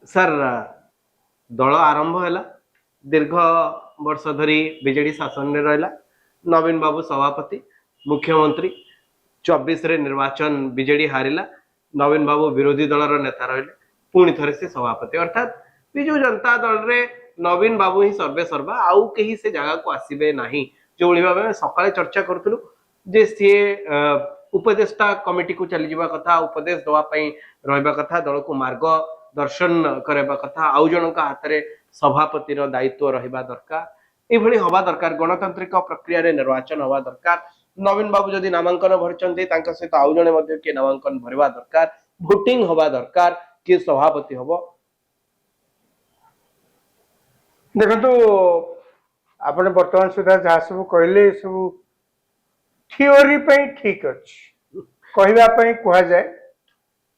Sir दल आरंभ है दीर्घ वर्ष धरी बीजेडी शासन में रहा नवीन बाबू सभापति मुख्यमंत्री 24 रे निर्वाचन बीजेडी हारिला नवीन बाबू विरोधी दलर नेता रहे पुणी थे से सभापति अर्थात विजु जनता दल रे नवीन बाबू ही सर्वे सर्वा आउ कहीं से जगह को आसबे ना जो भाव सका चर्चा करूँ जे सी उपदेष्टा कमिटी को चली जावा कथा उपदेश दवाई रहा कथा दल को मार्ग दर्शन करवा कथा आउ जन हाथ में सभापति दायित्व रहा दरकार ये हवा दरकार गणतांत्रिक प्रक्रिया रे निर्वाचन हवा दरकार नवीन बाबू जदि नामांकन भरचंती सहित आउ जने किए नामांकन भरवा दरकार भोटिंग हवा दरकार किए सभापति हम देखो आपने वर्तमान सुधा जहाँ सब कहले सब थियोरी ठीक अच्छे कहवाई कह जाए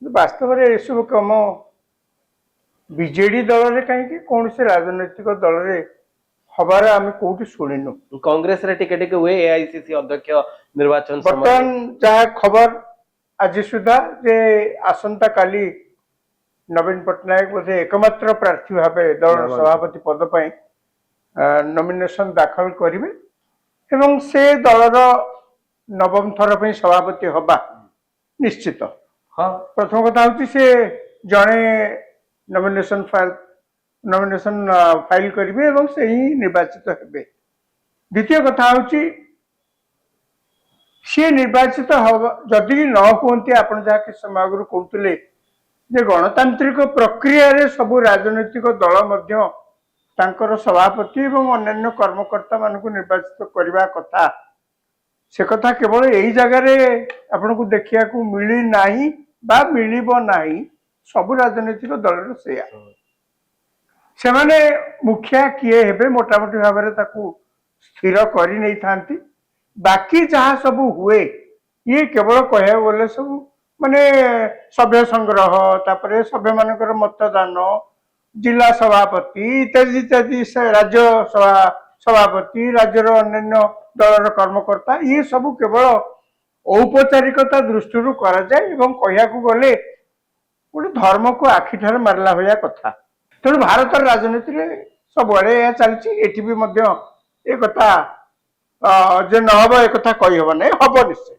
वास्तव में यह सब कम बीजेडी दल में कहीं कौन से राजनैतिक दल में हबार आम कौटी शुणुनु कांग्रेस रे टिके टिके हुए एआईसीसी अध्यक्ष निर्वाचन बर्तमान जहाँ खबर आज सुधा जे आसंता काली नवीन पट्टनायक बोधे एकमात्र प्रार्थी भाव दल सभापति पद पर नॉमिनेशन दाखल करेंगे एवं से दलर नवम थर पर सभापति हवा निश्चित। हाँ प्रथम कथा हूँ से जड़े नॉमिनेशन फाइल करेंगे एवं से ही निर्वाचित हेबे। द्वितीय कथा हूँ सी निर्वाचित जदि न कहते आप जहाँ समय आगु कहते जे गणतांत्रिक प्रक्रिया रे सबु राजनैतिक दल मध्य तांकर सभापति एवं अन्य कर्मकर्ता मानक निर्वाचित करने कथा से कथा केवल यही जगह आपन को देखिया को मिली नाही बा मिलिबो नाही सबु राजनैतिक दल सेया से माने मुखिया किए हेबे मोटामोटी भाव में ताकू स्थिर करी नहीं थांती बाकी जहाँ सब हुए ये केवल कह बोले सब माने सभ्य संग्रह तापरे सभ्य मानकर मतदान जिला सभापति इत्यादि इत्यादि राज्य सभापति राज्यर अन्य दलर कर्मकर्ता ये सब केवल औपचारिकता दृष्टि करा जाए एवं कहया को गले गोटे धर्म को आखिठार मारला भया कथा तेणु भारत राजनीति में सब चलती एटी भी एक कथा जे न हम एक कही हम नहीं हम निश्चय।